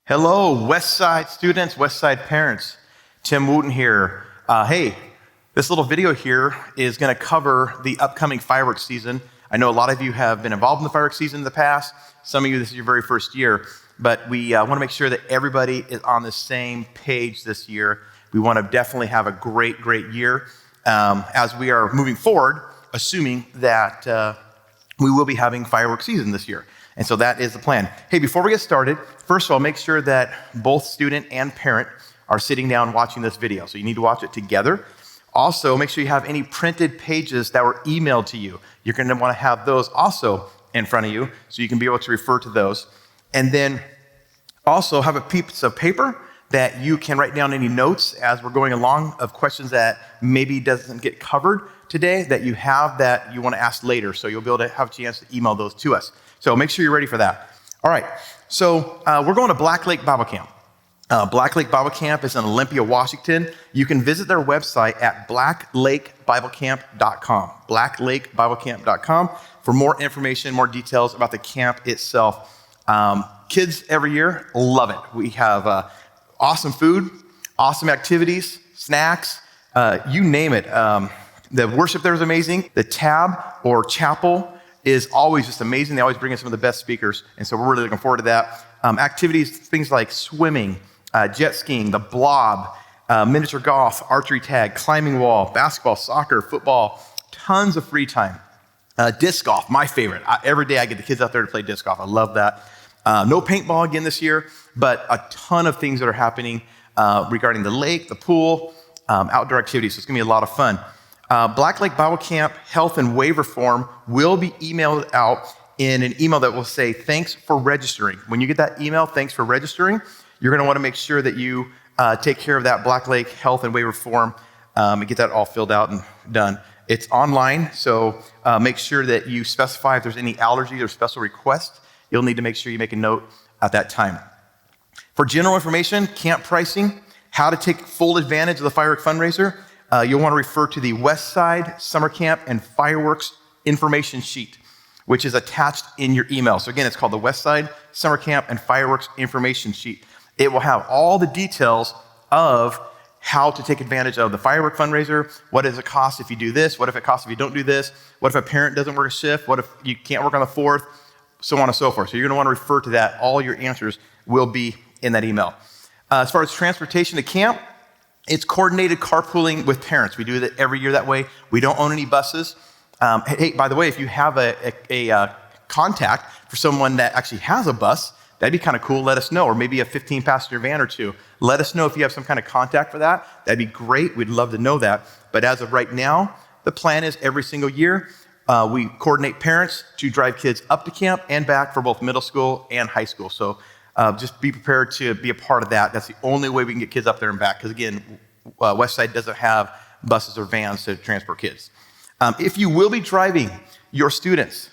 Hello, Westside students, Westside parents. Tim Wooten here. Hey, this little video here is going to cover the upcoming fireworks season. I know a lot of you have been involved in the fireworks season in the past. Some of you, this is your very first year, but we want to make sure that everybody is on the same page this year. We want to definitely have a great year as we are moving forward, assuming that we will be having fireworks season this year. And so that is the plan. Hey, before we get started, first of all, make sure that both student and parent are sitting down watching this video. So you need to watch it together. Also, make sure you have any printed pages that were emailed to you. You're going to want to have those also in front of you so you can be able to refer to those. And then also have a piece of paper that you can write down any notes as we're going along of questions that maybe doesn't get covered today that you have that you want to ask later. So you'll be able to have a chance to email those to us. So make sure you're ready for that. All right, so we're going to Black Lake Bible Camp. Black Lake Bible Camp is in Olympia, Washington. You can visit their website at blacklakebiblecamp.com, blacklakebiblecamp.com for more information, more details about the camp itself. Kids every year love it. We have awesome food, awesome activities, snacks, you name it. The worship there is amazing. The tab or chapel is always just amazing. They always bring in some of the best speakers, and so we're really looking forward to that. Activities, things like swimming, jet skiing, the blob, miniature golf, archery tag, climbing wall, basketball, soccer, football, tons of free time. Disc golf, my favorite. Every day I get the kids out there to play disc golf. I love that. No paintball again this year, but a ton of things that are happening regarding the lake, the pool, outdoor activities. So it's going to be a lot of fun. Black Lake Bible Camp health and waiver form will be emailed out in an email that will say, thanks for registering. When you get that email, thanks for registering, you're going to want to make sure that you take care of that Black Lake health and waiver form and get that all filled out and done. It's online, so make sure that you specify if there's any allergies or special requests. You'll need to make sure you make a note at that time. For general information, camp pricing, how to take full advantage of the fireworks fundraiser, you'll want to refer to the Westside Summer Camp and Fireworks Information Sheet, which is attached in your email. So again, it's called the Westside Summer Camp and Fireworks Information Sheet. It will have all the details of how to take advantage of the firework fundraiser. What does it cost if you do this? What if it costs if you don't do this? What if a parent doesn't work a shift? What if you can't work on the 4th? So on and so forth. So you're going to want to refer to that. All your answers will be in that email. As far as transportation to camp, it's coordinated carpooling with parents. We do that every year that way. We don't own any buses. Hey, by the way, if you have a contact for someone that actually has a bus, that'd be kind of cool. Let us know. Or maybe a 15-passenger van or two. Let us know if you have some kind of contact for that. That'd be great. We'd love to know that. But as of right now, the plan is every single year, we coordinate parents to drive kids up to camp and back for both middle school and high school. So just be prepared to be a part of that. That's the only way we can get kids up there and back. Because again, Westside doesn't have buses or vans to transport kids. If you will be driving your students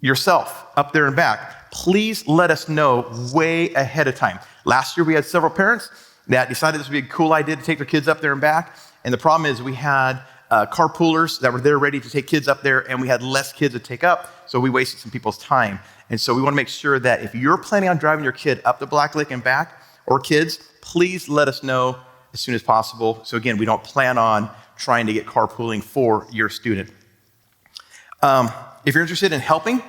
yourself up there and back, please let us know way ahead of time. Last year we had several parents that decided this would be a cool idea to take their kids up there and back. And the problem is we had carpoolers that were there ready to take kids up there, and we had less kids to take up, so we wasted some people's time. And so we want to make sure that if you're planning on driving your kid up to Black Lake and back, or kids, please let us know as soon as possible. So again, we don't plan on trying to get carpooling for your student. If you're interested in helping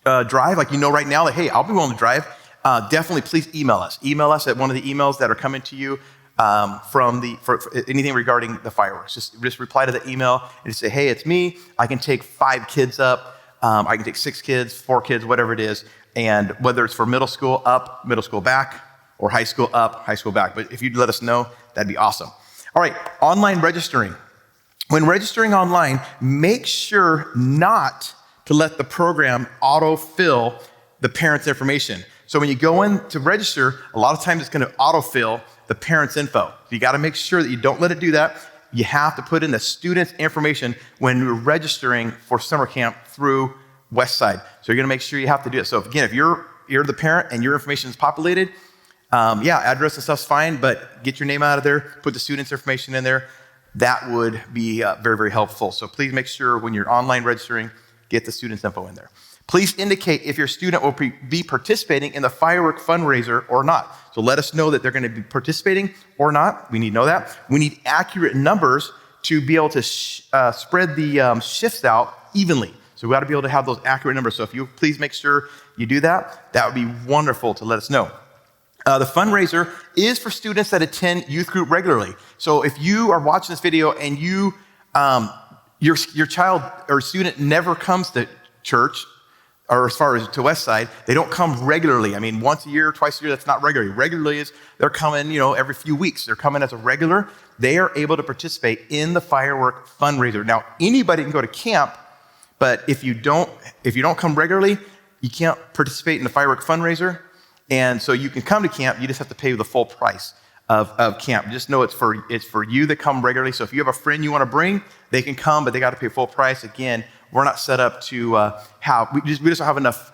drive, like you know right now that, hey, I'll be willing to drive, definitely please email us. Email us at one of the emails that are coming to you for anything regarding the fireworks. Just reply to the email and say, hey, it's me. I can take 5 kids up. I can take 6 kids, 4 kids, whatever it is. And whether it's for middle school up, middle school back, or high school up, high school back. But if you'd let us know, that'd be awesome. All right, online registering. When registering online, make sure not to let the program autofill the parent's information. So when you go in to register, a lot of times it's going to autofill the parent's info. So you got to make sure that you don't let it do that. You have to put in the student's information when you're registering for summer camp through Westside. So you're going to make sure you have to do it. So if you're the parent and your information is populated, address and stuff's fine, but get your name out of there, put the student's information in there. That would be very, very helpful. So please make sure when you're online registering, get the student's info in there. Please indicate if your student will be participating in the firework fundraiser or not. So let us know that they're going to be participating or not. We need to know that. We need accurate numbers to be able to spread the shifts out evenly. So we got to be able to have those accurate numbers. So if you please make sure you do that, that would be wonderful to let us know. The fundraiser is for students that attend youth group regularly. So if you are watching this video and your child or student never comes to church, or as far as to Westside, they don't come regularly. I mean, once a year, twice a year, that's not regularly. Regularly is they're coming, every few weeks. They're coming as a regular. They are able to participate in the firework fundraiser. Now, anybody can go to camp, but if you don't come regularly, you can't participate in the firework fundraiser. And so you can come to camp, you just have to pay the full price of camp. Just know it's for you that come regularly. So if you have a friend you want to bring, they can come, but they got to pay full price. Again, we're not set up to we just don't have enough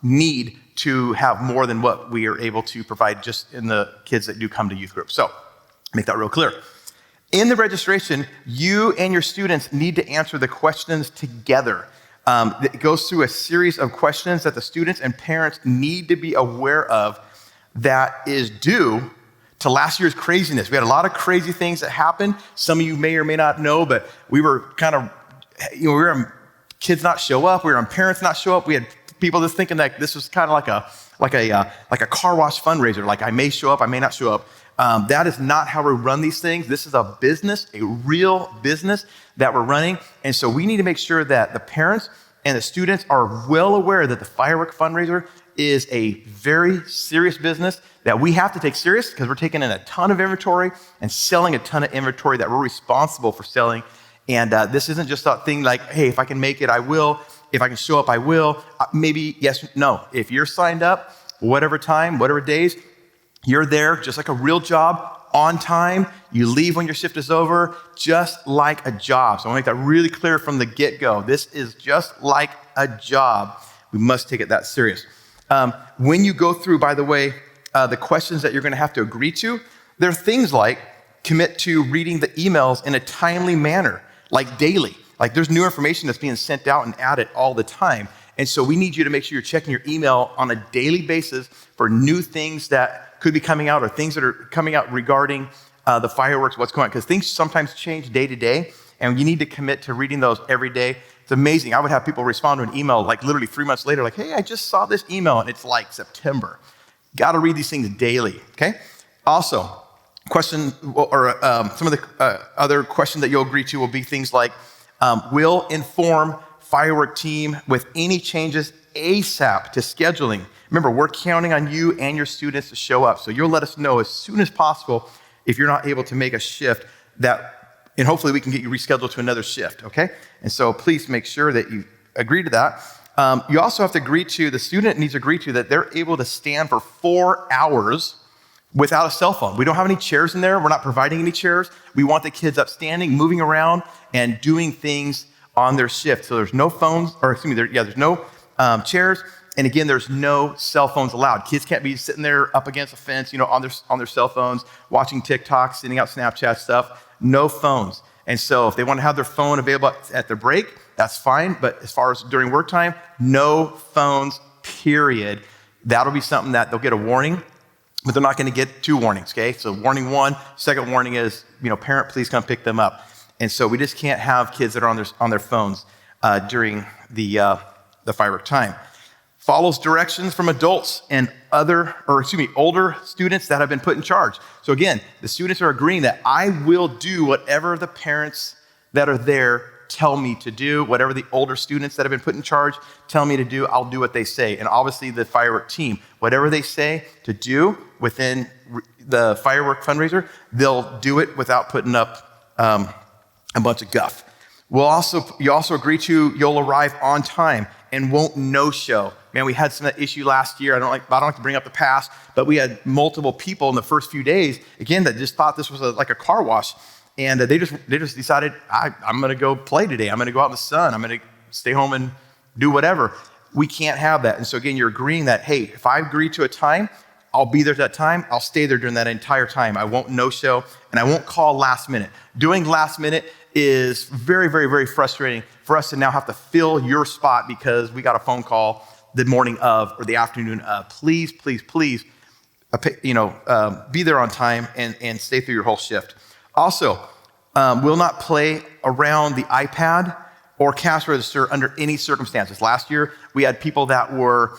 need to have more than what we are able to provide just in the kids that do come to youth group. So make that real clear. In the registration, you and your students need to answer the questions together. It goes through a series of questions that the students and parents need to be aware of that is due to last year's craziness. We had a lot of crazy things that happened. Some of you may or may not know, but we were kind of, we were on kids not show up. We were on parents not show up. We had people just thinking that this was kind of like a car wash fundraiser. Like I may show up, I may not show up. That is not how we run these things. This is a business, a real business that we're running. And so we need to make sure that the parents and the students are well aware that the firework fundraiser is a very serious business that we have to take serious because we're taking in a ton of inventory and selling a ton of inventory that we're responsible for selling. And this isn't just a thing like, hey, if I can make it, I will. If I can show up, I will. Maybe yes, no. If you're signed up, whatever time, whatever days, you're there just like a real job, on time. You leave when your shift is over, just like a job. So I want to make that really clear from the get-go. This is just like a job. We must take it that serious. When you go through, by the way, the questions that you're going to have to agree to, there are things like commit to reading the emails in a timely manner, like daily. Like there's new information that's being sent out and added all the time. And so we need you to make sure you're checking your email on a daily basis for new things that could be coming out or things that are coming out regarding the fireworks, what's going on. Because things sometimes change day to day, and you need to commit to reading those every day. It's amazing. I would have people respond to an email like literally 3 months later, like, hey, I just saw this email, and it's like September. Got to read these things daily, okay? Also, question or some of the other questions that you'll agree to will be things like, will inform firework team with any changes ASAP to scheduling. Remember, we're counting on you and your students to show up. So you'll let us know as soon as possible if you're not able to make a shift and hopefully we can get you rescheduled to another shift, okay? And so please make sure that you agree to that. You also have to agree to, the student needs to agree to that they're able to stand for 4 hours without a cell phone. We don't have any chairs in there. We're not providing any chairs. We want the kids upstanding, moving around, and doing things on their shift. So there's no phones, there's no chairs. And again, there's no cell phones allowed. Kids can't be sitting there up against a fence, on their cell phones, watching TikTok, sending out Snapchat stuff. No phones. And so if they want to have their phone available at their break, that's fine. But as far as during work time, no phones, period. That'll be something that they'll get a warning, but they're not going to get 2 warnings, okay? So warning 1, second warning is, parent, please come pick them up. And so we just can't have kids that are on their phones during the firework time. Follows directions from adults and older students that have been put in charge. So again, the students are agreeing that I will do whatever the parents that are there tell me to do, whatever the older students that have been put in charge tell me to do, I'll do what they say. And obviously the firework team, whatever they say to do within the firework fundraiser, they'll do it without putting up a bunch of guff. You also agree to you'll arrive on time and won't no-show. Man, we had some of that issue last year. I don't like to bring up the past, but we had multiple people in the first few days, again, that just thought this was like a car wash. And they just decided, I'm going to go play today. I'm going to go out in the sun. I'm going to stay home and do whatever. We can't have that. And so again, you're agreeing that, hey, if I agree to a time, I'll be there at that time. I'll stay there during that entire time. I won't no-show, and I won't call last minute. Doing last minute is very, very, very frustrating for us to now have to fill your spot because we got a phone call the morning of or the afternoon of. Please, please, please, be there on time and stay through your whole shift. Also, will not play around the iPad or cash register under any circumstances. Last year, we had people that were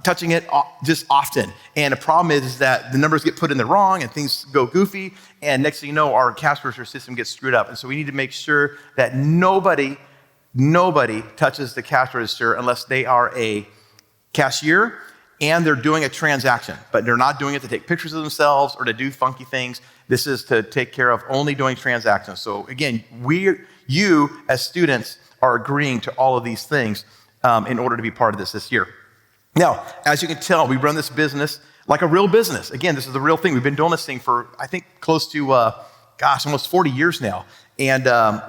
touching it just often. And the problem is that the numbers get put in there wrong and things go goofy. And next thing you know, our cash register system gets screwed up. And so we need to make sure that nobody touches the cash register unless they are a cashier and they're doing a transaction. But they're not doing it to take pictures of themselves or to do funky things. This is to take care of only doing transactions. So again, you as students are agreeing to all of these things in order to be part of this year. Now, as you can tell, we run this business like a real business. Again, this is the real thing. We've been doing this thing for, I think, close to, almost 40 years now. And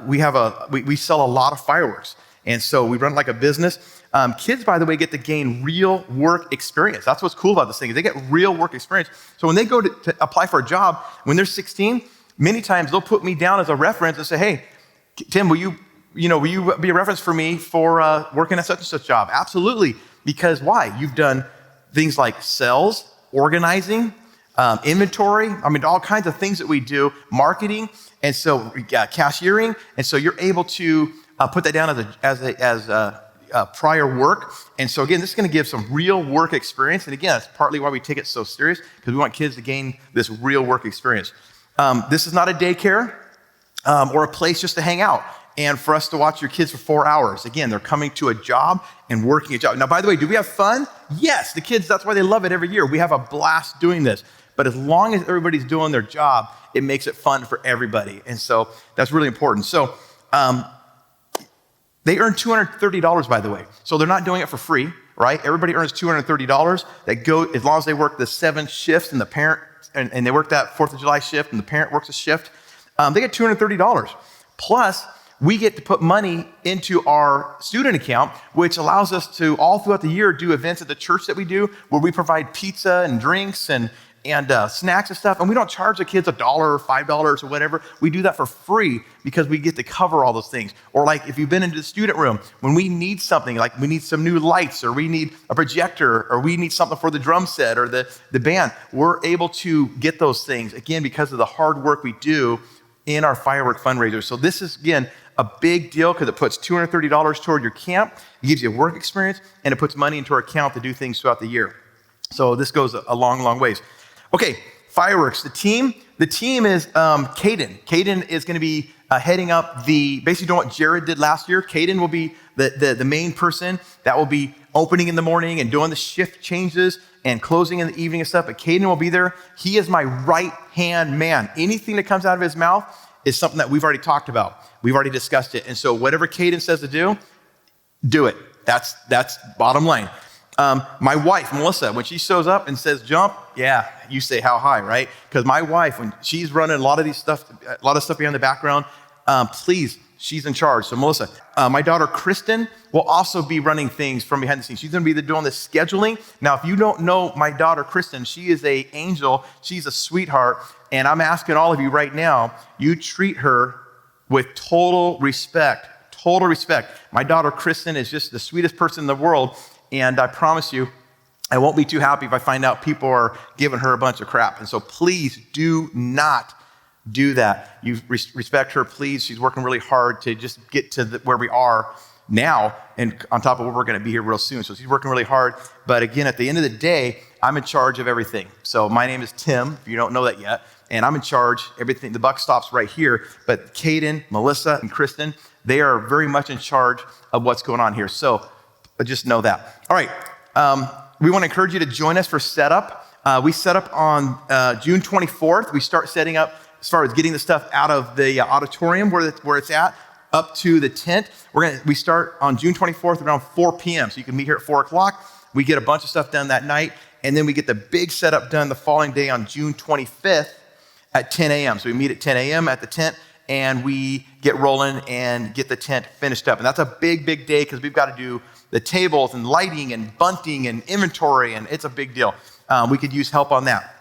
we sell a lot of fireworks. And so we run it like a business. Kids, by the way, get to gain real work experience. That's what's cool about this thing, is they get real work experience. So when they go to apply for a job, when they're 16, many times they'll put me down as a reference and say, hey, Tim, will you be a reference for me for working at such and such job? Absolutely. Because why? You've done things like sales, organizing, inventory. All kinds of things that we do, marketing, and so cashiering. And so you're able to put that down as prior work. And so again, this is going to give some real work experience. And again, that's partly why we take it so serious, because we want kids to gain this real work experience. This is not a daycare or a place just to hang out and for us to watch your kids for 4 hours. Again, they're coming to a job and working a job. Now, by the way, do we have fun? Yes, the kids, that's why they love it every year. We have a blast doing this. But as long as everybody's doing their job, it makes it fun for everybody. And so that's really important. So they earn $230, by the way. So they're not doing it for free, right? Everybody earns $230 that go, as long as they work the 7 shifts and the parent, and they work that 4th of July shift and the parent works a shift, they get $230. Plus, we get to put money into our student account, which allows us to all throughout the year do events at the church that we do, where we provide pizza and drinks and snacks and stuff. And we don't charge the kids $1 or $5 or whatever. We do that for free because we get to cover all those things. Or like if you've been into the student room, when we need something, like we need some new lights or we need a projector or we need something for the drum set or the band, we're able to get those things, again, because of the hard work we do in our firework fundraiser. So this is, again, a big deal because it puts $230 toward your camp. It gives you a work experience, and it puts money into our account to do things throughout the year. So this goes a long, long ways. Okay, fireworks. The team is Caden. Caden is going to be heading up basically doing what Jared did last year. Caden will be the main person that will be opening in the morning and doing the shift changes and closing in the evening and stuff. But Caden will be there. He is my right-hand man. Anything that comes out of his mouth is something that we've already talked about. We've already discussed it. And so whatever Caden says to do it. That's bottom line. My wife, Melissa, when she shows up and says jump, yeah, you say how high, right? Because my wife, when she's running a lot of stuff behind the background, please, she's in charge. So Melissa, my daughter Kristen will also be running things from behind the scenes. She's going to be doing the scheduling. Now, if you don't know my daughter Kristen, she is an angel. She's a sweetheart. And I'm asking all of you right now, you treat her with total respect. Total respect. My daughter Kristen is just the sweetest person in the world. And I promise you, I won't be too happy if I find out people are giving her a bunch of crap. And so please do not do that. You respect her, please. She's working really hard to just get to where we are now, and on top of where we're going to be here real soon. So she's working really hard. But again, at the end of the day, I'm in charge of everything. So my name is Tim, if you don't know that yet, and I'm in charge. Everything, the buck stops right here. But Caden, Melissa, and Kristen, they are very much in charge of what's going on here. So just know that. All right. We want to encourage you to join us for setup. We set up on June 24th. We start setting up as far as getting the stuff out of the auditorium where it's at, up to the tent. We start on June 24th around 4 p.m. So you can meet here at 4 o'clock. We get a bunch of stuff done that night. And then we get the big setup done the following day on June 25th at 10 a.m. So we meet at 10 a.m. at the tent, and we get rolling and get the tent finished up. And that's a big, big day because we've got to do the tables and lighting and bunting and inventory, and it's a big deal. We could use help on that.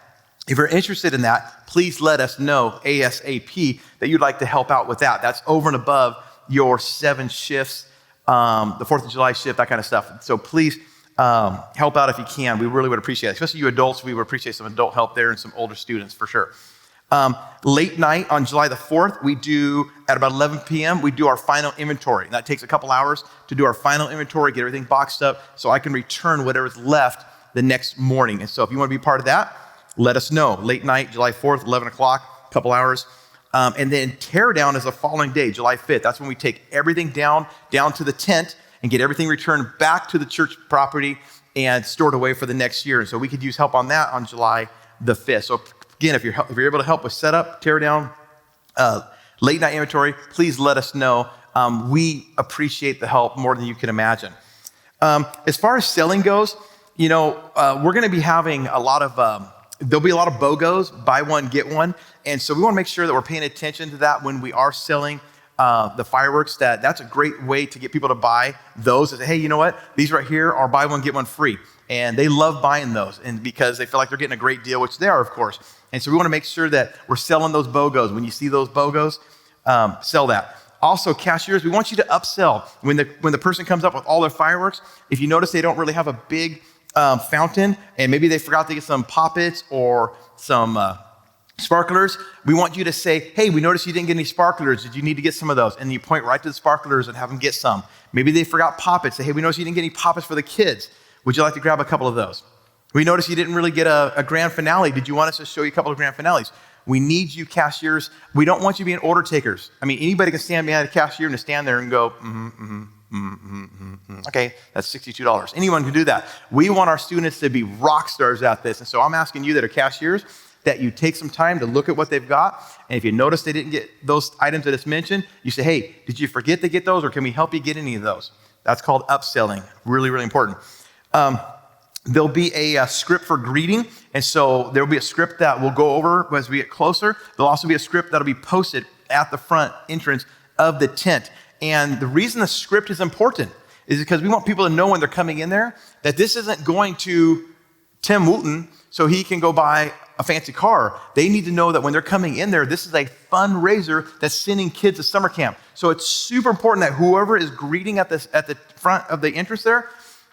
If you're interested in that, please let us know ASAP that you'd like to help out with that. That's over and above your 7 shifts, the 4th of July shift, that kind of stuff. So please help out if you can. We really would appreciate it. Especially you adults, we would appreciate some adult help there and some older students for sure. Late night on July the 4th, we do, at about 11 p.m., we do our final inventory. And that takes a couple hours to do our final inventory, get everything boxed up so I can return whatever's left the next morning. And so if you want to be part of that, let us know. Late night, July 4th, 11 o'clock, couple hours. And then tear down is the following day, July 5th. That's when we take everything down to the tent and get everything returned back to the church property and stored away for the next year. And so we could use help on that on July the 5th. So again, if you're able to help with setup, tear down, late night inventory, please let us know. We appreciate the help more than you can imagine. As far as selling goes, we're going to be having a lot of, there'll be a lot of BOGOs, buy one, get one. And so we want to make sure that we're paying attention to that when we are selling the fireworks. That's a great way to get people to buy those. And say, hey, you know what? These right here are buy one, get one free. And they love buying those, and because they feel like they're getting a great deal, which they are, of course. And so we want to make sure that we're selling those BOGOs. When you see those BOGOs, sell that. Also, cashiers, we want you to upsell. When the person comes up with all their fireworks, if you notice they don't really have a big fountain, and maybe they forgot to get some poppets or some sparklers, we want you to say, hey, we noticed you didn't get any sparklers. Did you need to get some of those? And you point right to the sparklers and have them get some. Maybe they forgot poppets. Say, hey, we noticed you didn't get any poppets for the kids. Would you like to grab a couple of those? We noticed you didn't really get a grand finale. Did you want us to show you a couple of grand finales? We need you cashiers. We don't want you being order takers. I mean, anybody can stand behind a cashier and stand there and go, okay, that's $62. Anyone can do that. We want our students to be rock stars at this. And so I'm asking you that are cashiers that you take some time to look at what they've got. And if you notice they didn't get those items that it's mentioned, you say, hey, did you forget to get those, or can we help you get any of those? That's called upselling. Really, really important. There'll be a script for greeting. And so there'll be a script that we'll go over as we get closer. There'll also be a script that'll be posted at the front entrance of the tent. And the reason the script is important is because we want people to know when they're coming in there that this isn't going to Tim Wooten so he can go buy a fancy car. They need to know that when they're coming in there, this is a fundraiser that's sending kids to summer camp. So it's super important that whoever is greeting at the front of the entrance there,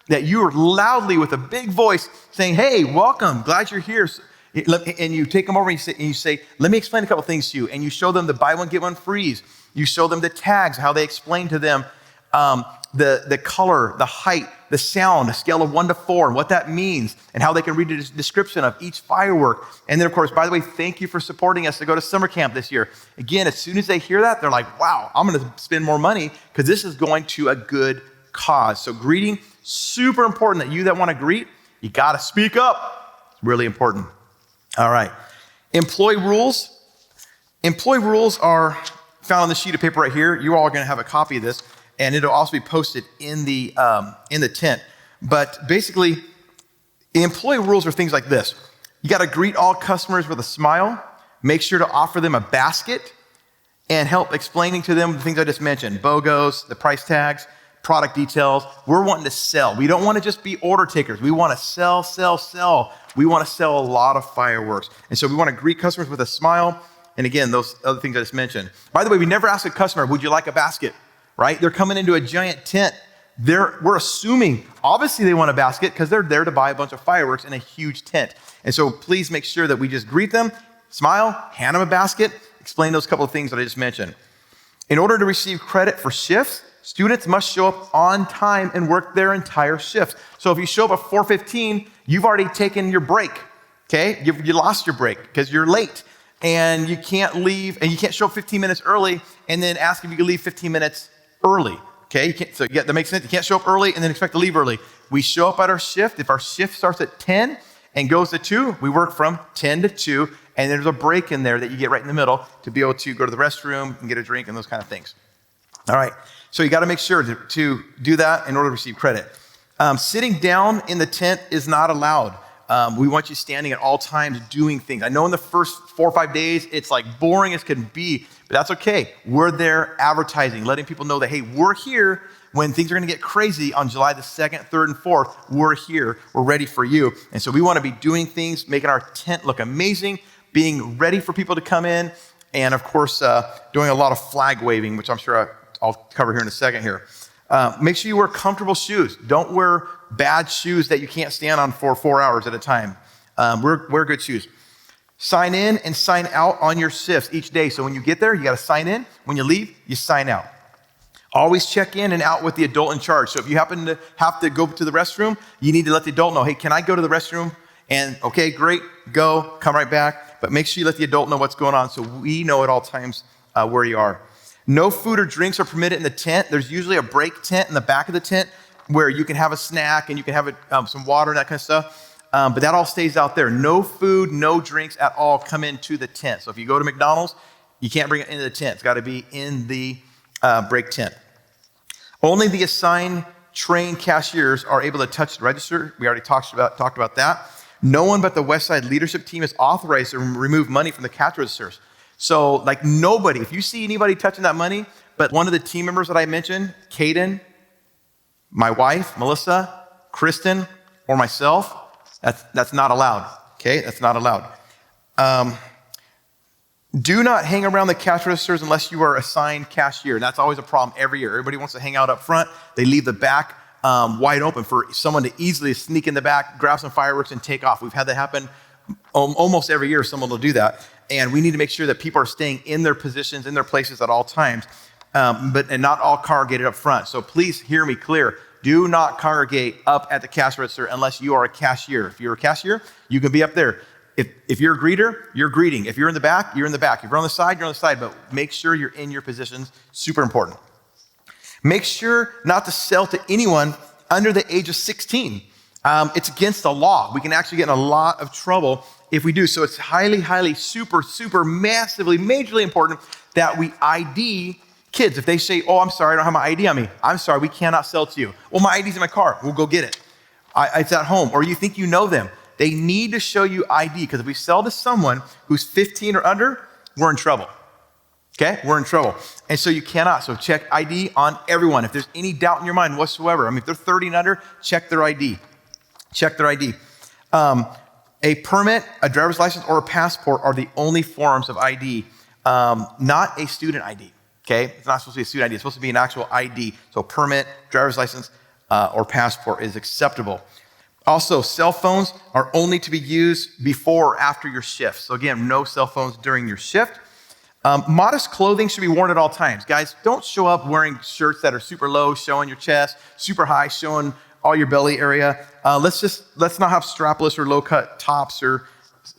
that you are loudly with a big voice saying, hey, welcome, glad you're here. And you take them over and you say, let me explain a couple things to you. And you show them the buy one, get one frees. You show them the tags, how they explain to them the color, the height, the sound, a scale of 1 to 4, and what that means, and how they can read the description of each firework. And then, of course, by the way, thank you for supporting us to go to summer camp this year. Again, as soon as they hear that, they're like, wow, I'm going to spend more money because this is going to a good cause. So greeting, super important that you that want to greet, you got to speak up. It's really important. All right. Employee rules. Employee rules are found on the sheet of paper right here. You all are going to have a copy of this, and it'll also be posted in the tent. But basically, employee rules are things like this. You got to greet all customers with a smile. Make sure to offer them a basket and help explaining to them the things I just mentioned, BOGOs, the price tags, product details. We're wanting to sell. We don't want to just be order takers. We want to sell, sell, sell. We want to sell a lot of fireworks. And so we want to greet customers with a smile. And again, those other things I just mentioned. By the way, we never ask a customer, would you like a basket? Right? They're coming into a giant tent. We're assuming, obviously they want a basket because they're there to buy a bunch of fireworks in a huge tent. And so please make sure that we just greet them, smile, hand them a basket, explain those couple of things that I just mentioned. In order to receive credit for shifts, students must show up on time and work their entire shift. So if you show up at 4:15, you've already taken your break, okay? You lost your break because you're late, and you can't leave, and you can't show up 15 minutes early and then ask if you can leave 15 minutes early, okay? That makes sense. You can't show up early and then expect to leave early. We show up at our shift. If our shift starts at 10 and goes to 2, we work from 10 to 2, and there's a break in there that you get right in the middle to be able to go to the restroom and get a drink and those kind of things. All right. So you got to make sure to do that in order to receive credit. Sitting down in the tent is not allowed. We want you standing at all times doing things. I know in the first 4 or 5 days, it's like boring as can be, but that's okay. We're there advertising, letting people know that, hey, we're here. when things are gonna get crazy on July the 2nd, 3rd, and 4th, we're here, we're ready for you. And so we wanna be doing things, making our tent look amazing, being ready for people to come in, and of course, doing a lot of flag waving, which I'm sure I'll cover here in a second here. Make sure you wear comfortable shoes. Don't wear bad shoes that you can't stand on for 4 hours at a time. Wear good shoes. Sign in and sign out on your shifts each day. So when you get there, you got to sign in. When you leave, you sign out. Always check in and out with the adult in charge. So if you happen to have to go to the restroom, you need to let the adult know, hey, can I go to the restroom? And okay, great, go, come right back. But make sure you let the adult know what's going on so we know at all times where you are. No food or drinks are permitted in the tent. There's usually a break tent in the back of the tent where you can have a snack and you can have some water and that kind of stuff. But that all stays out there. No food, no drinks at all come into the tent. So if you go to McDonald's, you can't bring it into the tent. It's got to be in the break tent. Only the assigned trained cashiers are able to touch the register. We already talked about that. No one but the Westside leadership team is authorized to remove money from the cash registers. So like nobody, if you see anybody touching that money, but one of the team members that I mentioned, Caden, my wife, Melissa, Kristen, or myself, that's not allowed, okay? That's not allowed. Do not hang around the cash registers unless you are assigned cashier. And that's always a problem every year. Everybody wants to hang out up front. They leave the back wide open for someone to easily sneak in the back, grab some fireworks, and take off. We've had that happen almost every year. Someone will do that. And we need to make sure that people are staying in their positions, in their places at all times, and not all congregated up front. So please hear me clear. Do not congregate up at the cash register unless you are a cashier. If you're a cashier, you can be up there. If you're a greeter, you're greeting. If you're in the back, you're in the back. If you're on the side, you're on the side. But make sure you're in your positions. Super important. Make sure not to sell to anyone under the age of 16. It's against the law. We can actually get in a lot of trouble if we do. So it's highly, super, massively, majorly important that we ID kids. If they say, oh, I'm sorry, I don't have my ID on me. I'm sorry, we cannot sell to you. Well, my ID's in my car. We'll go get it. It's at home. Or you think you know them. They need to show you ID, because if we sell to someone who's 15 or under, we're in trouble. Okay? We're in trouble. And so you cannot. So check ID on everyone. If there's any doubt in your mind whatsoever, if they're 30 and under, check their ID. Check their ID. A permit, a driver's license, or a passport are the only forms of ID, not a student ID. Okay? It's not supposed to be a student ID. It's supposed to be an actual ID. So permit, driver's license, or passport is acceptable. Also, cell phones are only to be used before or after your shift. So again, no cell phones during your shift. Modest clothing should be worn at all times. Guys, don't show up wearing shirts that are super low, showing your chest, super high, showing all your belly area. Let's not have strapless or low-cut tops or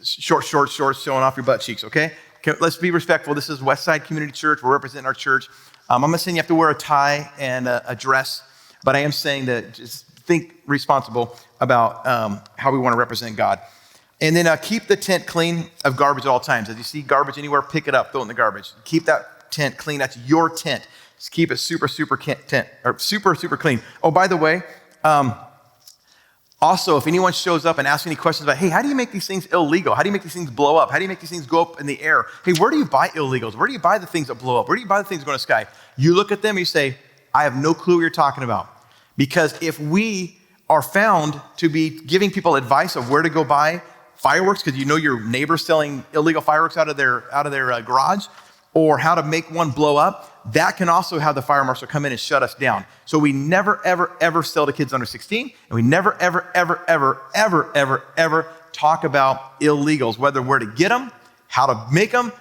short shorts showing off your butt cheeks, okay? Let's be respectful. This is Westside Community Church. We're representing our church. I'm not saying you have to wear a tie and a dress, but I am saying that just think responsible about how we want to represent God. And then keep the tent clean of garbage at all times. As you see garbage anywhere, pick it up, throw it in the garbage. Keep that tent clean. That's your tent. Just keep it super clean. Oh, by the way, also, if anyone shows up and asks any questions about, hey, how do you make these things illegal? How do you make these things blow up? How do you make these things go up in the air? Hey, where do you buy illegals? Where do you buy the things that blow up? Where do you buy the things that go in the sky? You look at them and you say, I have no clue what you're talking about. Because if we are found to be giving people advice of where to go buy fireworks, because you know your neighbor's selling illegal fireworks out of their garage, or how to make one blow up, that can also have the fire marshal come in and shut us down. So we never, ever sell to kids under 16, and we never, ever talk about illegals, whether where to get them, how to make them,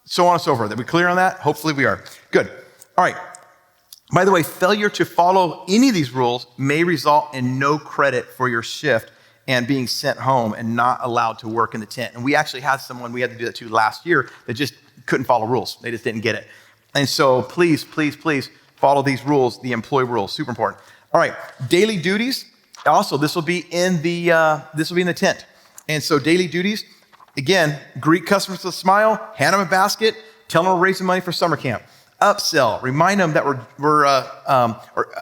so on and so forth. Are we clear on that? Hopefully we are. Good. All right. By the way, failure to follow any of these rules may result in no credit for your shift and being sent home and not allowed to work in the tent. And we actually had someone we had to do that to last year that just couldn't follow rules. They just didn't get it. And so please follow these rules, the employee rules, super important. All right, daily duties. Also, this will be in the tent. And so daily duties, again, greet customers with a smile, hand them a basket, tell them we're raising money for summer camp. Upsell, remind them that we're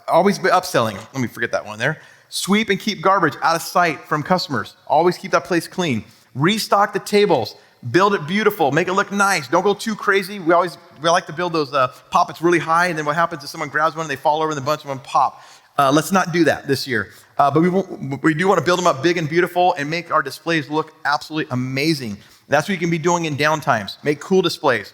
always be upselling. Let me forget that one there. Sweep and keep garbage out of sight from customers. Always keep that place clean. Restock the tables. Build it beautiful, make it look nice. Don't go too crazy. We like to build those poppets really high, and then what happens is someone grabs one and they fall over and a bunch of them pop. Let's not do that this year. But we do want to build them up big and beautiful and make our displays look absolutely amazing. That's what you can be doing in downtimes. Make cool displays.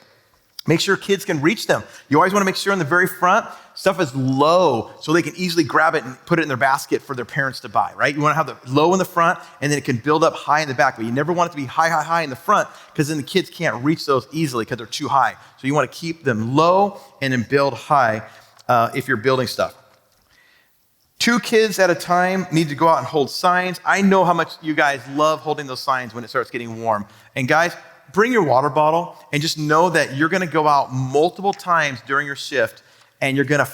Make sure kids can reach them. You always want to make sure in the very front, stuff is low so they can easily grab it and put it in their basket for their parents to buy, right? You want to have the low in the front and then it can build up high in the back, but you never want it to be high in the front because then the kids can't reach those easily because they're too high. So you want to keep them low and then build high if you're building stuff. 2 kids at a time need to go out and hold signs. I know how much you guys love holding those signs when it starts getting warm. And guys, bring your water bottle and just know that you're gonna go out multiple times during your shift and you're gonna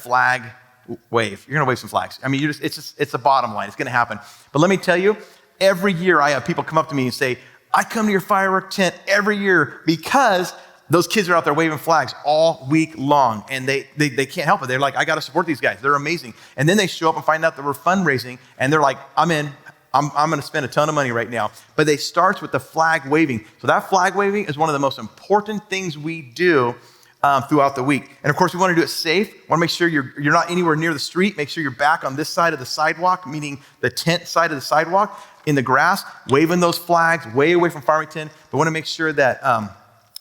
wave. You're gonna wave some flags. I mean, it's the bottom line. It's gonna happen. But let me tell you, every year I have people come up to me and say, I come to your firework tent every year because those kids are out there waving flags all week long and they can't help it. They're like, I gotta support these guys. They're amazing. And then they show up and find out that we're fundraising and they're like, I'm in. I'm going to spend a ton of money right now. But they start with the flag waving. So that flag waving is one of the most important things we do throughout the week. And of course, we want to do it safe. We want to make sure you're not anywhere near the street. Make sure you're back on this side of the sidewalk, meaning the tent side of the sidewalk, in the grass, waving those flags way away from Farmington. But we want to make sure that,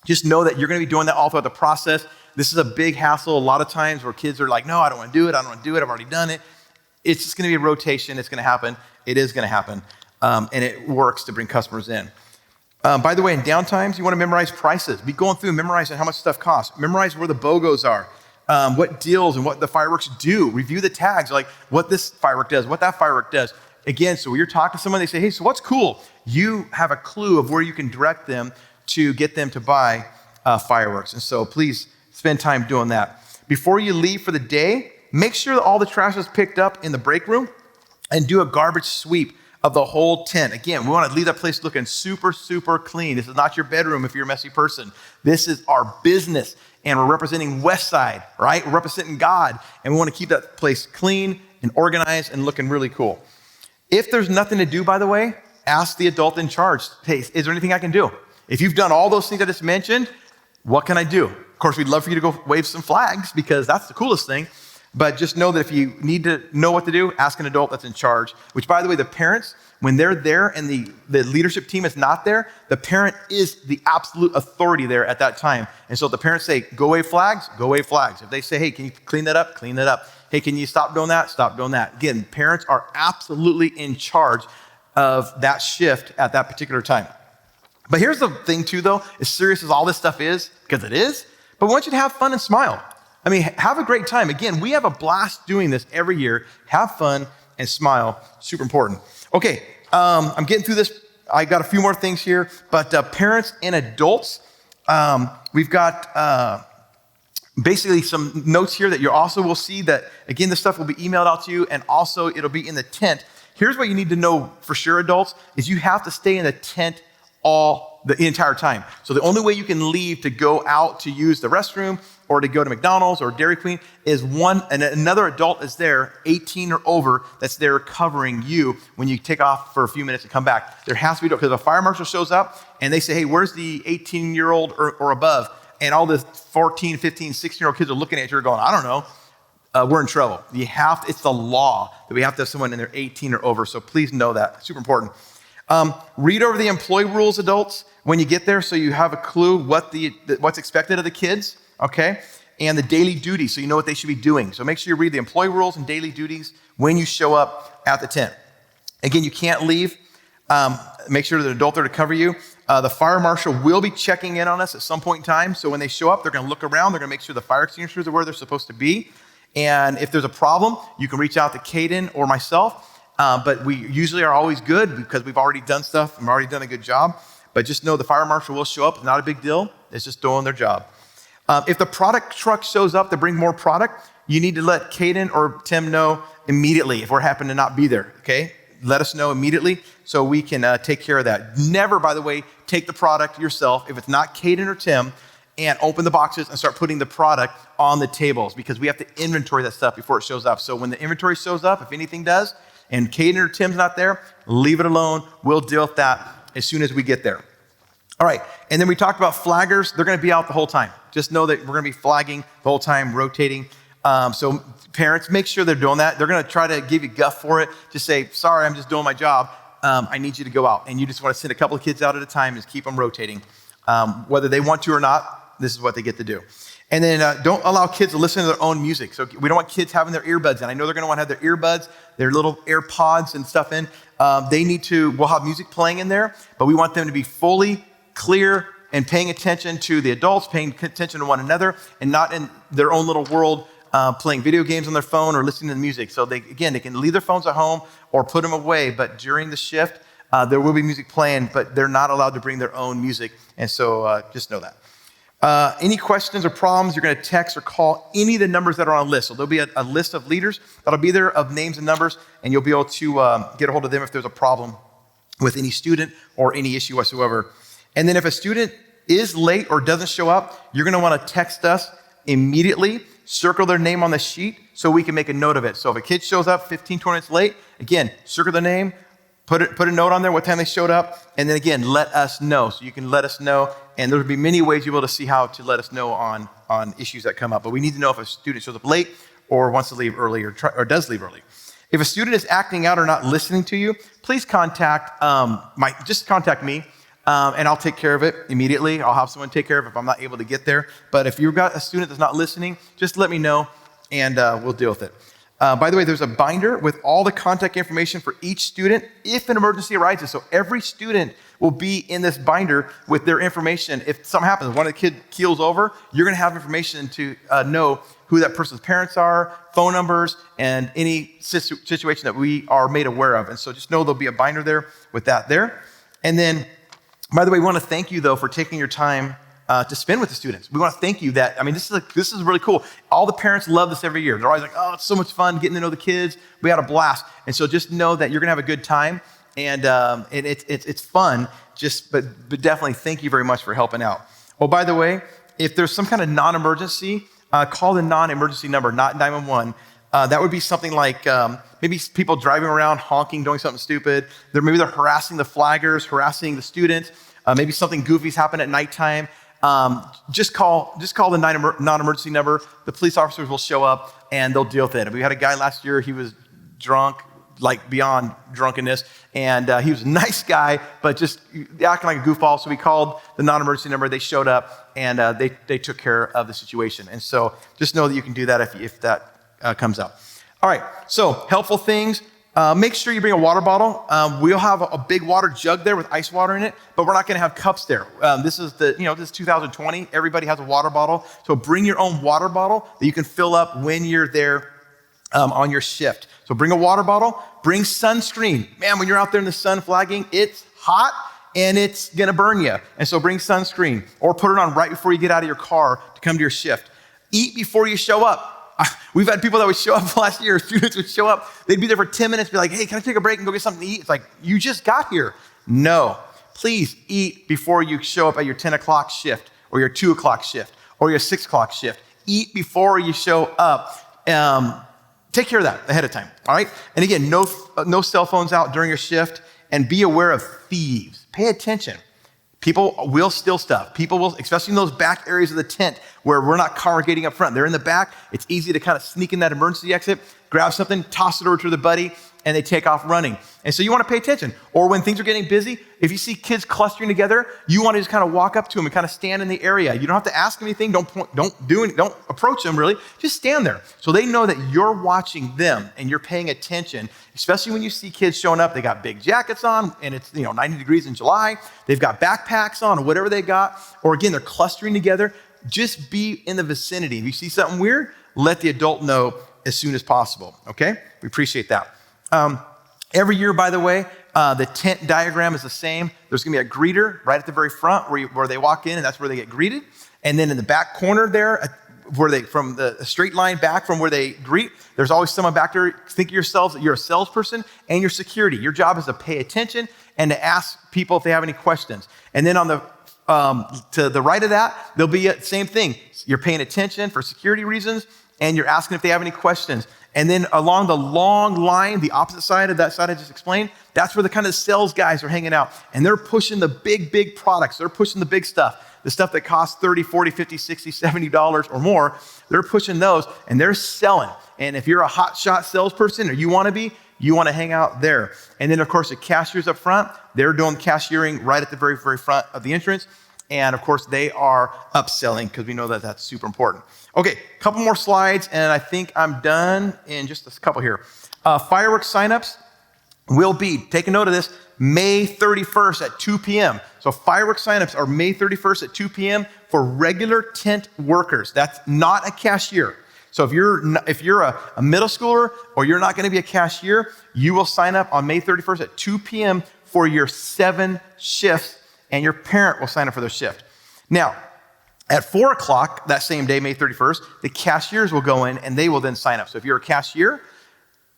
just know that you're going to be doing that all throughout the process. This is a big hassle a lot of times where kids are like, no, I don't want to do it. I've already done it. It's just going to be a rotation. It's going to happen. It is going to happen, and it works to bring customers in. By the way, in downtimes, you want to memorize prices. Be going through and memorizing how much stuff costs. Memorize where the BOGOs are, what deals and what the fireworks do. Review the tags, like what this firework does, what that firework does. Again, so when you're talking to someone, they say, hey, so what's cool? You have a clue of where you can direct them to get them to buy fireworks. And so please spend time doing that. Before you leave for the day, make sure that all the trash is picked up in the break room and do a garbage sweep of the whole tent. Again, we want to leave that place looking super, super clean. This is not your bedroom if you're a messy person. This is our business, and we're representing Westside, right? We're representing God, and we want to keep that place clean and organized and looking really cool. If there's nothing to do, by the way, ask the adult in charge, hey, is there anything I can do? If you've done all those things I just mentioned, what can I do? Of course, we'd love for you to go wave some flags because that's the coolest thing. But just know that if you need to know what to do, ask an adult that's in charge, which, by the way, the parents, when they're there and the leadership team is not there, the parent is the absolute authority there at that time. And so if the parents say, go wave flags, go wave flags. If they say, hey, can you clean that up? Clean that up. Hey, can you stop doing that? Stop doing that. Again, parents are absolutely in charge of that shift at that particular time. But here's the thing too, though, as serious as all this stuff is, because it is, but we want you to have fun and smile. I mean, have a great time. Again, we have a blast doing this every year. Have fun and smile. Super important. Okay, I'm getting through this. I got a few more things here, but parents and adults, we've got basically some notes here that you also will see that, again, this stuff will be emailed out to you, and also it'll be in the tent. Here's what you need to know for sure, adults, is you have to stay in the tent the entire time. So the only way you can leave to go out to use the restroom or to go to McDonald's or Dairy Queen is another adult is there, 18 or over, that's there covering you when you take off for a few minutes and come back. There has to be, because if a fire marshal shows up and they say, hey, where's the 18-year-old or above? And all the 14, 15, 16-year-old kids are looking at you going, I don't know. We're in trouble. It's the law that we have to have someone in there 18 or over. So please know that. Super important. Read over the employee rules, adults, when you get there, so you have a clue what's expected of the kids, okay? And the daily duties, so you know what they should be doing. So make sure you read the employee rules and daily duties when you show up at the tent. Again, you can't leave. Make sure that an adult there to cover you. The fire marshal will be checking in on us at some point in time. So when they show up, they're going to look around. They're going to make sure the fire extinguishers are where they're supposed to be. And if there's a problem, you can reach out to Caden or myself. But we usually are always good because we've already done stuff and already done a good job. But just know the fire marshal will show up. It's not a big deal. It's just doing their job. If the product truck shows up to bring more product, you need to let Caden or Tim know immediately if we're happen to not be there, okay? Let us know immediately so we can take care of that. Never, by the way, take the product yourself if it's not Caden or Tim, and open the boxes and start putting the product on the tables, because we have to inventory that stuff before it shows up. So when the inventory shows up, if anything does, and Caden or Tim's not there, leave it alone. We'll deal with that as soon as we get there. All right, and then we talked about flaggers. They're gonna be out the whole time. Just know that we're gonna be flagging the whole time, rotating. So parents, make sure they're doing that. They're gonna try to give you guff for it. Just say, sorry, I'm just doing my job. I need you to go out. And you just wanna send a couple of kids out at a time and keep them rotating. Whether they want to or not, this is what they get to do. And then don't allow kids to listen to their own music. So we don't want kids having their earbuds in. I know they're gonna wanna have their earbuds, their little AirPods and stuff in. We'll have music playing in there, but we want them to be fully clear and paying attention to the adults, paying attention to one another, and not in their own little world, playing video games on their phone or listening to music. So they can leave their phones at home or put them away, but during the shift, there will be music playing, but they're not allowed to bring their own music. And so just know that. Any questions or problems, you're gonna text or call any of the numbers that are on a list. So there'll be a list of leaders that'll be there of names and numbers, and you'll be able to get a hold of them if there's a problem with any student or any issue whatsoever. And then if a student is late or doesn't show up, you're gonna wanna text us immediately, circle their name on the sheet so we can make a note of it. So if a kid shows up 15, 20 minutes late, again, circle the name, put a note on there what time they showed up, and then again, let us know. So you can let us know, and there'll be many ways you'll be able to see how to let us know on issues that come up. But we need to know if a student shows up late or wants to leave early or does leave early. If a student is acting out or not listening to you, please contact me. And I'll take care of it immediately. I'll have someone take care of it if I'm not able to get there. But if you've got a student that's not listening, just let me know and we'll deal with it. By the way, there's a binder with all the contact information for each student if an emergency arises. So every student will be in this binder with their information. If something happens, one of the kids keels over, you're gonna have information to know who that person's parents are, phone numbers, and any situation that we are made aware of. And so just know there'll be a binder there with that there. And then, by the way, we want to thank you, though, for taking your time to spend with the students. We want to thank you that, this is really cool. All the parents love this every year. They're always like, oh, it's so much fun getting to know the kids. We had a blast. And so just know that you're going to have a good time, and it's fun, but definitely thank you very much for helping out. Oh, by the way, if there's some kind of non-emergency, call the non-emergency number, not 911. That would be something like maybe people driving around, honking, doing something stupid. Maybe they're harassing the flaggers, harassing the students. Maybe something goofy's happened at nighttime. Just call the non-emergency number. The police officers will show up and they'll deal with it. We had a guy last year, he was drunk, like beyond drunkenness, and he was a nice guy, but just acting like a goofball. So we called the non-emergency number, they showed up, and they took care of the situation. And so just know that you can do that if that comes up. All right, so helpful things. Make sure you bring a water bottle. We'll have a big water jug there with ice water in it, but we're not gonna have cups there. This is 2020. Everybody has a water bottle. So bring your own water bottle that you can fill up when you're there on your shift. So bring a water bottle, bring sunscreen. Man, when you're out there in the sun flagging, it's hot and it's gonna burn you. And so bring sunscreen or put it on right before you get out of your car to come to your shift. Eat before you show up. We've had people that would show up last year, students would show up, they'd be there for 10 minutes, be like, hey, can I take a break and go get something to eat? It's like, you just got here. No, please eat before you show up at your 10 o'clock shift or your 2 o'clock shift or your 6 o'clock shift. Eat before you show up. Take care of that ahead of time, all right? And again, no cell phones out during your shift, and be aware of thieves. Pay attention. People will steal stuff. People will, especially in those back areas of the tent where we're not congregating up front. They're in the back. It's easy to kind of sneak in that emergency exit, grab something, toss it over to the buddy, and they take off running. And so you want to pay attention. Or when things are getting busy, if you see kids clustering together, you want to just kind of walk up to them and kind of stand in the area. You don't have to ask them anything. Don't approach them really. Just stand there. So they know that you're watching them and you're paying attention, especially when you see kids showing up. They got big jackets on and it's 90 degrees in July. They've got backpacks on or whatever they got. Or again, they're clustering together. Just be in the vicinity. If you see something weird, let the adult know as soon as possible, okay? We appreciate that. Every year, by the way, the tent diagram is the same. There's gonna be a greeter right at the very front where they walk in, and that's where they get greeted. And then in the back corner there, from the straight line back from where they greet, there's always someone back there. Think of yourselves that you're a salesperson and your security. Your job is to pay attention and to ask people if they have any questions. And then on the to the right of that, there'll be the same thing. You're paying attention for security reasons, and you're asking if they have any questions. And then along the long line, the opposite side of that side I just explained, that's where the kind of sales guys are hanging out. And they're pushing the big products. They're pushing the big stuff, the stuff that costs $30, $40, $50, $60, $70 or more. They're pushing those and they're selling. And if you're a hotshot salesperson or you want to hang out there. And then of course the cashiers up front, they're doing cashiering right at the very front of the entrance. And of course they are upselling because we know that that's super important. Okay, a couple more slides and I think I'm done in just a couple here. Fireworks signups will be, take a note of this, May 31st at 2 p.m. So fireworks signups are May 31st at 2 p.m. for regular tent workers. That's not a cashier. So if you're a middle schooler or you're not going to be a cashier, you will sign up on May 31st at 2 p.m. for your 7 shifts, and your parent will sign up for their shift. Now, at 4 o'clock that same day, May 31st, the cashiers will go in and they will then sign up. So if you're a cashier,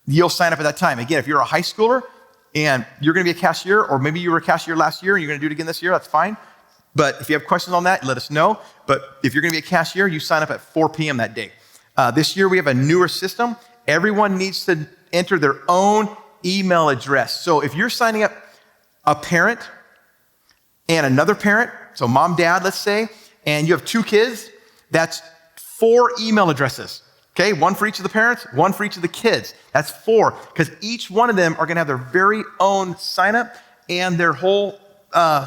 you'll sign up at that time. Again, if you're a high schooler and you're going to be a cashier, or maybe you were a cashier last year and you're going to do it again this year, that's fine. But if you have questions on that, let us know. But if you're going to be a cashier, you sign up at 4 p.m. that day. This year we have a newer system. Everyone needs to enter their own email address. So if you're signing up a parent and another parent, so mom, dad, let's say, and you have 2 kids, that's 4 email addresses. Okay, 1 for each of the parents, 1 for each of the kids. That's 4, because each one of them are gonna have their very own sign up and their whole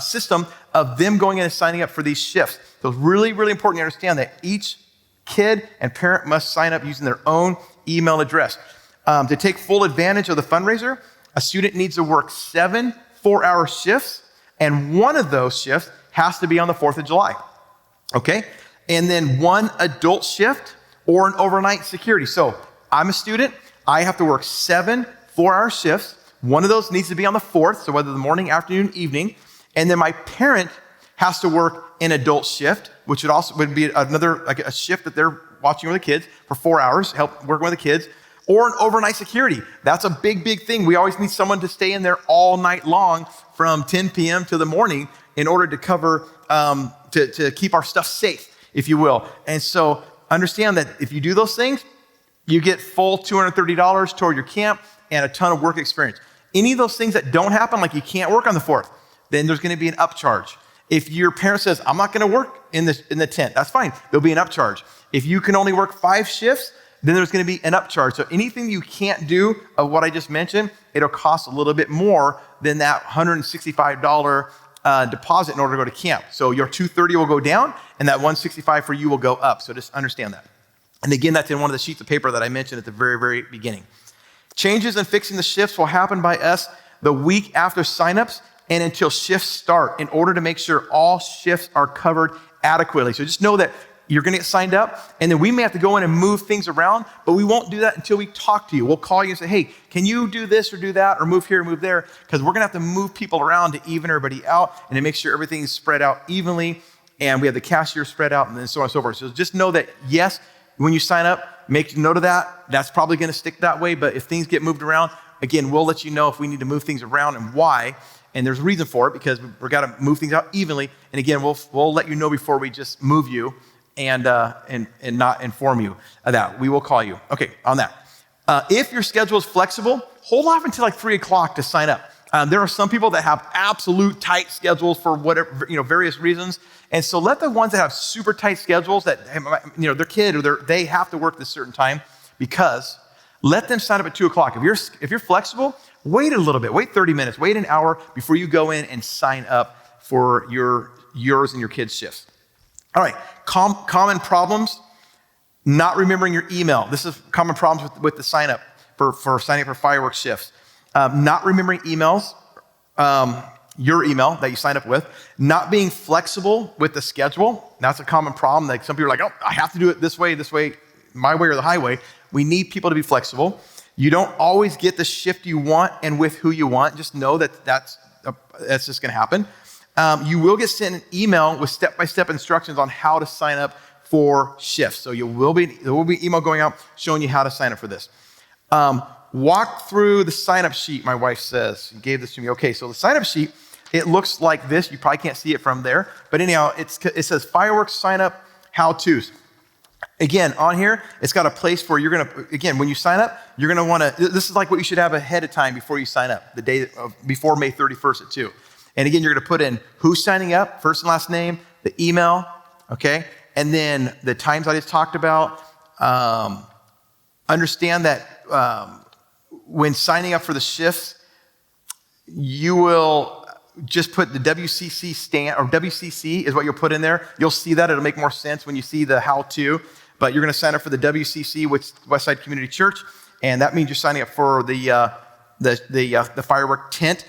system of them going in and signing up for these shifts. So it's really, really important to understand that each kid and parent must sign up using their own email address. To take full advantage of the fundraiser, a student needs to work 7 4-hour shifts, and one of those shifts has to be on the 4th of July, okay? And then 1 adult shift or an overnight security. So I'm a student, I have to work 7 4-hour shifts. One of those needs to be on the 4th, so whether the morning, afternoon, evening, and then my parent has to work an adult shift, which would be another, like a shift that they're watching with the kids for 4 hours, help working with the kids, or an overnight security. That's a big thing. We always need someone to stay in there all night long from 10 p.m. to the morning in order to cover, to keep our stuff safe, if you will. And so understand that if you do those things, you get full $230 toward your camp and a ton of work experience. Any of those things that don't happen, like you can't work on the 4th, then there's gonna be an upcharge. If your parent says, I'm not gonna work in the tent, that's fine, there'll be an upcharge. If you can only work 5 shifts, then there's gonna be an upcharge. So anything you can't do of what I just mentioned, it'll cost a little bit more than that $165 deposit in order to go to camp. So your $230 will go down and that $165 for you will go up. So just understand that. And again, that's in one of the sheets of paper that I mentioned at the very beginning. Changes in fixing the shifts will happen by us the week after signups and until shifts start in order to make sure all shifts are covered adequately. So just know that you're gonna get signed up and then we may have to go in and move things around, but we won't do that until we talk to you. We'll call you and say, hey, can you do this or do that or move here or move there? Because we're gonna have to move people around to even everybody out and to make sure everything's spread out evenly and we have the cashier spread out and then so on and so forth. So just know that yes, when you sign up, make note of that. That's probably gonna stick that way, but if things get moved around, again, we'll let you know if we need to move things around and why. And there's a reason for it because we've got to move things out evenly. And again, we'll let you know before we just move you and not inform you of that. We will call you. Okay, on that. If your schedule is flexible, hold off until like 3 o'clock to sign up. There are some people that have absolute tight schedules for whatever, various reasons. And so let the ones that have super tight schedules that, their kid or they have to work this certain time because let them sign up at 2 o'clock. If you're flexible, wait a little bit, wait 30 minutes, wait an hour before you go in and sign up for yours and your kids' shifts. All right, common problems, not remembering your email. This is common problems with the sign up for signing up for fireworks shifts. Not remembering emails, your email that you signed up with, not being flexible with the schedule. That's a common problem. Like some people are like, oh, I have to do it this way, my way or the highway. We need people to be flexible. You don't always get the shift you want and with who you want. Just know that that's just gonna happen. You will get sent an email with step-by-step instructions on how to sign up for shifts. So there will be email going out showing you how to sign up for this. Walk through the sign-up sheet, my wife says. She gave this to me. Okay, so the sign-up sheet, it looks like this. You probably can't see it from there. But anyhow, it says fireworks sign-up how-tos. Again, on here, it's got a place where you're gonna, again, when you sign up, you're gonna wanna, this is like what you should have ahead of time before you sign up, the day before May 31st at 2. And again, you're gonna put in who's signing up, first and last name, the email, okay? And then the times I just talked about. Understand that when signing up for the shifts, you will just put the WCC stand, or WCC is what you'll put in there. You'll see that, it'll make more sense when you see the how-to. But you're gonna sign up for the WCC, which is Westside Community Church, and that means you're signing up for the firework tent.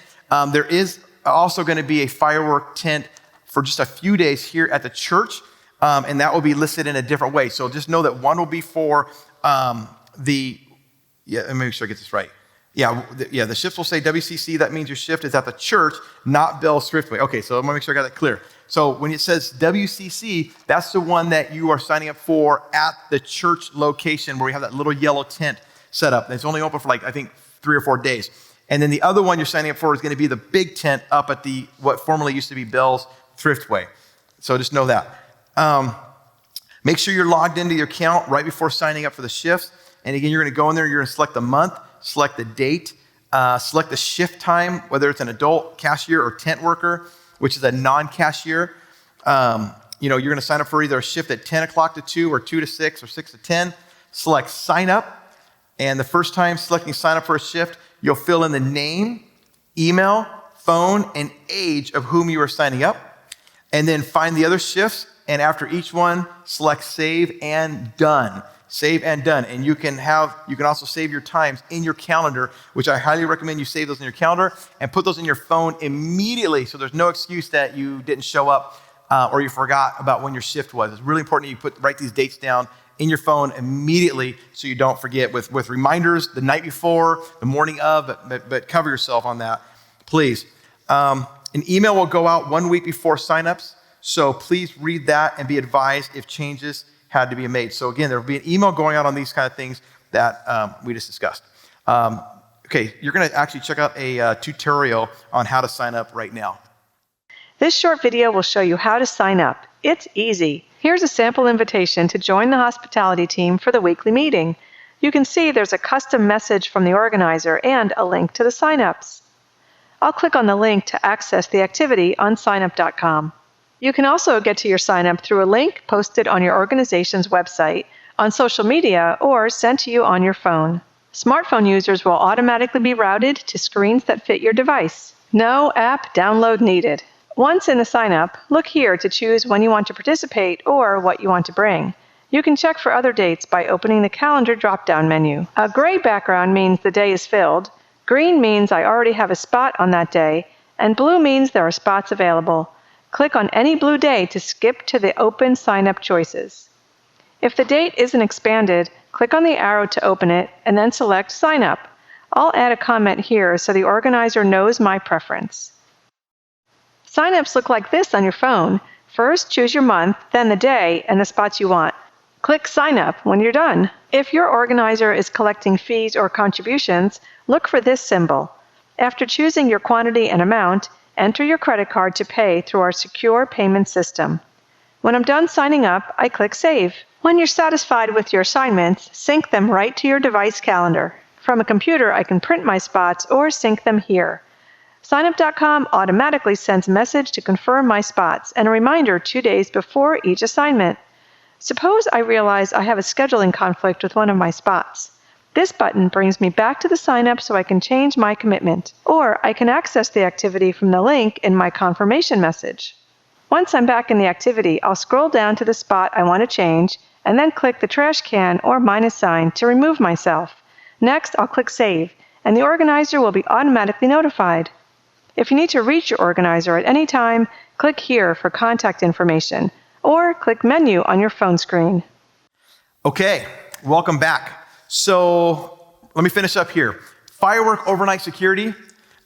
There is also gonna be a firework tent for just a few days here at the church, and that will be listed in a different way. So just know that one will be for let me make sure I get this right. The shift will say WCC, that means your shift is at the church, not Bell Swiftway. Okay, so I'm gonna make sure I got that clear. So when it says WCC, that's the one that you are signing up for at the church location where we have that little yellow tent set up. It's only open for I think 3 or 4 days. And then the other one you're signing up for is gonna be the big tent up at what formerly used to be Bell's Thriftway. So just know that. Make sure you're logged into your account right before signing up for the shifts. And again, you're gonna go in there, you're gonna select the month, select the date, select the shift time, whether it's an adult cashier or tent worker, which is a non-cashier. You're gonna sign up for either a shift at 10 o'clock to 2 or 2 to 6 or 6 to 10. Select sign up. And the first time selecting sign up for a shift, you'll fill in the name, email, phone, and age of whom you are signing up. And then find the other shifts. And after each one, select save and done. Save and done. And you can also save your times in your calendar, which I highly recommend you save those in your calendar and put those in your phone immediately so there's no excuse that you didn't show up or you forgot about when your shift was. It's really important that you write these dates down in your phone immediately so you don't forget with reminders the night before, the morning of, but cover yourself on that, please. An email will go out 1 week before signups, so please read that and be advised if changes had to be made. So again, there will be an email going out on these kind of things that we just discussed. Okay, you're gonna actually check out a tutorial on how to sign up right now. This short video will show you how to sign up. It's easy. Here's a sample invitation to join the hospitality team for the weekly meeting. You can see there's a custom message from the organizer and a link to the signups. I'll click on the link to access the activity on signup.com. You can also get to your sign up through a link posted on your organization's website, on social media, or sent to you on your phone. Smartphone users will automatically be routed to screens that fit your device. No app download needed. Once in the sign up, look here to choose when you want to participate or what you want to bring. You can check for other dates by opening the calendar drop-down menu. A gray background means the day is filled, green means I already have a spot on that day, and blue means there are spots available. Click on any blue day to skip to the open sign-up choices. If the date isn't expanded, click on the arrow to open it and then select Sign Up. I'll add a comment here so the organizer knows my preference. Sign-ups look like this on your phone. First, choose your month, then the day, and the spots you want. Click Sign Up when you're done. If your organizer is collecting fees or contributions, look for this symbol. After choosing your quantity and amount, enter your credit card to pay through our secure payment system. When I'm done signing up, I click Save. When you're satisfied with your assignments, sync them right to your device calendar. From a computer, I can print my spots or sync them here. Signup.com automatically sends a message to confirm my spots and a reminder 2 days before each assignment. Suppose I realize I have a scheduling conflict with one of my spots. This button brings me back to the sign-up so I can change my commitment, or I can access the activity from the link in my confirmation message. Once I'm back in the activity, I'll scroll down to the spot I want to change, and then click the trash can or minus sign to remove myself. Next, I'll click Save, and the organizer will be automatically notified. If you need to reach your organizer at any time, click here for contact information, or click Menu on your phone screen. Okay, welcome back. So let me finish up here. Firework overnight security.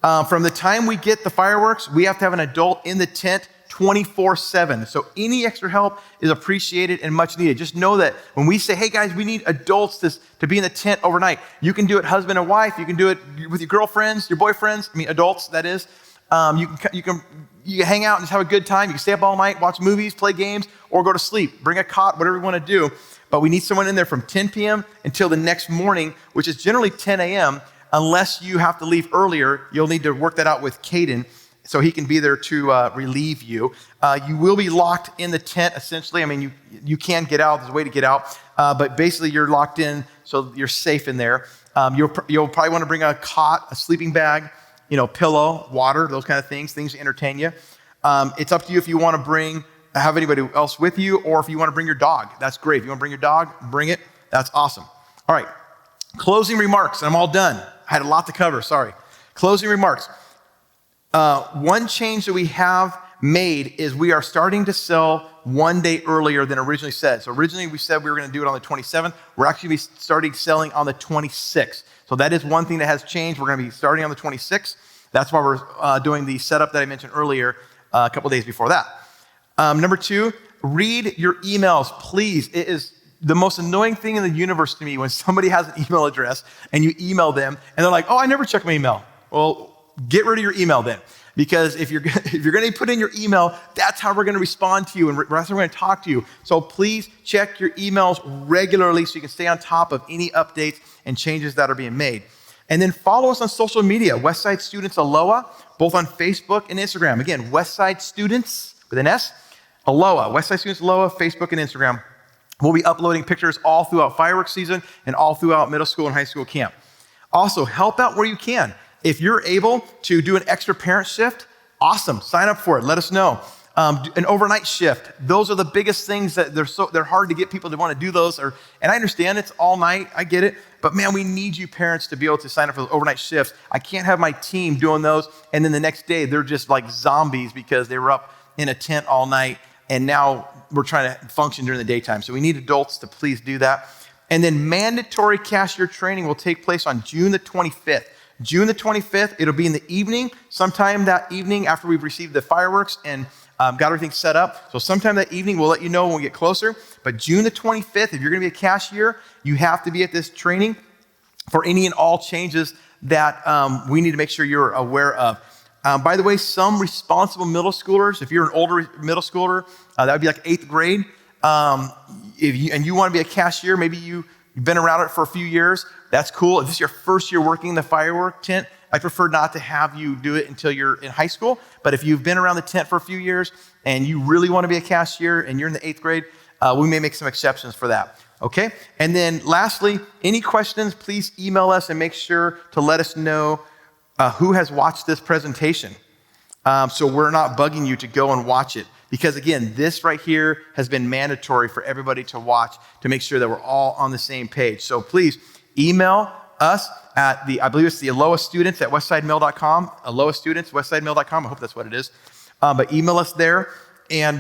From the time we get the fireworks, we have to have an adult in the tent 24/7. So any extra help is appreciated and much needed. Just know that when we say, hey guys, we need adults to be in the tent overnight, you can do it husband and wife, you can do it with your girlfriends, your boyfriends, adults, that is. You can hang out and just have a good time. You can stay up all night, watch movies, play games, or go to sleep. Bring a cot, whatever you want to do. but we need someone in there from 10 p.m. until the next morning, which is generally 10 a.m. Unless you have to leave earlier, you'll need to work that out with Caden so he can be there to relieve you. You will be locked in the tent, essentially. I mean, you can get out. There's a way to get out. But basically, you're locked in, so you're safe in there. You'll probably want to bring a cot, a sleeping bag, pillow, water, those kind of things to entertain you. It's up to you if you want to have anybody else with you, or if you want to bring your dog. That's great. If you want to bring your dog, bring it. That's awesome. All right. Closing remarks, and I'm all done. I had a lot to cover, sorry. Closing remarks. One change that we have made is we are starting to sell one day earlier than originally said. So originally we said we were going to do it on the 27th. We're actually starting selling on the 26th. So that is one thing that has changed. We're going to be starting on the 26th. That's why we're doing the setup that I mentioned earlier a couple days before that. Number 2, read your emails, please. It is the most annoying thing in the universe to me when somebody has an email address and you email them and they're like, oh, I never check my email. Well, get rid of your email then. Because if you're going to put in your email, that's how we're going to respond to you and that's how we're going to talk to you. So please check your emails regularly so you can stay on top of any updates and changes that are being made. And then follow us on social media, Westside Students Aloha, both on Facebook and Instagram. Again, Westside Students with an S, Aloha, Westside Students Aloha, Facebook and Instagram. We'll be uploading pictures all throughout fireworks season and all throughout middle school and high school camp. Also, help out where you can. If you're able to do an extra parent shift, awesome. Sign up for it. Let us know. An overnight shift. Those are the biggest things that they're hard to get people to want to do those. And I understand it's all night. I get it. But man, we need you parents to be able to sign up for those overnight shifts. I can't have my team doing those and then the next day they're just like zombies because they were up in a tent all night and now we're trying to function during the daytime. So we need adults to please do that. And then mandatory cashier training will take place on June the 25th. June the 25th, it'll be in the evening, sometime that evening after we've received the fireworks and got everything set up. So sometime that evening, we'll let you know when we get closer. But June the 25th, if you're gonna be a cashier, you have to be at this training for any and all changes that we need to make sure you're aware of. By the way, some responsible middle schoolers, if you're an older middle schooler, that would be like 8th grade, and you wanna be a cashier, maybe you've been around it for a few years, that's cool. If this is your first year working in the firework tent, I prefer not to have you do it until you're in high school. But if you've been around the tent for a few years and you really want to be a cashier and you're in the 8th grade, we may make some exceptions for that. Okay? And then lastly, any questions, please email us and make sure to let us know who has watched this presentation. So we're not bugging you to go and watch it. Because again, this right here has been mandatory for everybody to watch to make sure that we're all on the same page. So please email us at I believe it's the Aloha Students at westsidemail.com. Aloha Students, westsidemail.com. I hope that's what it is. But email us there. And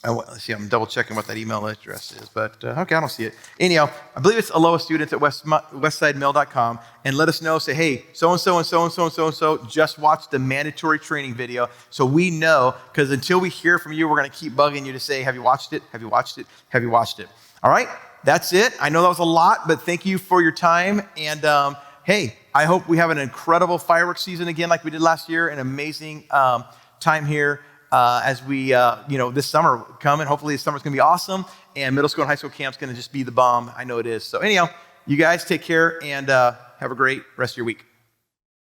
let's see, I'm double checking what that email address is. But okay, I don't see it. Anyhow, I believe it's Aloha Students at westsidemail.com. And let us know, say, hey, so-and-so and so-and-so and so-and-so just watched the mandatory training video. So we know, because until we hear from you, we're going to keep bugging you to say, have you watched it? Have you watched it? Have you watched it? All right? That's it. I know that was a lot, but thank you for your time. And hey, I hope we have an incredible fireworks season again like we did last year, an amazing time here as we, this summer coming. Hopefully this summer's going to be awesome, and middle school and high school camp's going to just be the bomb. I know it is. So anyhow, you guys take care and have a great rest of your week.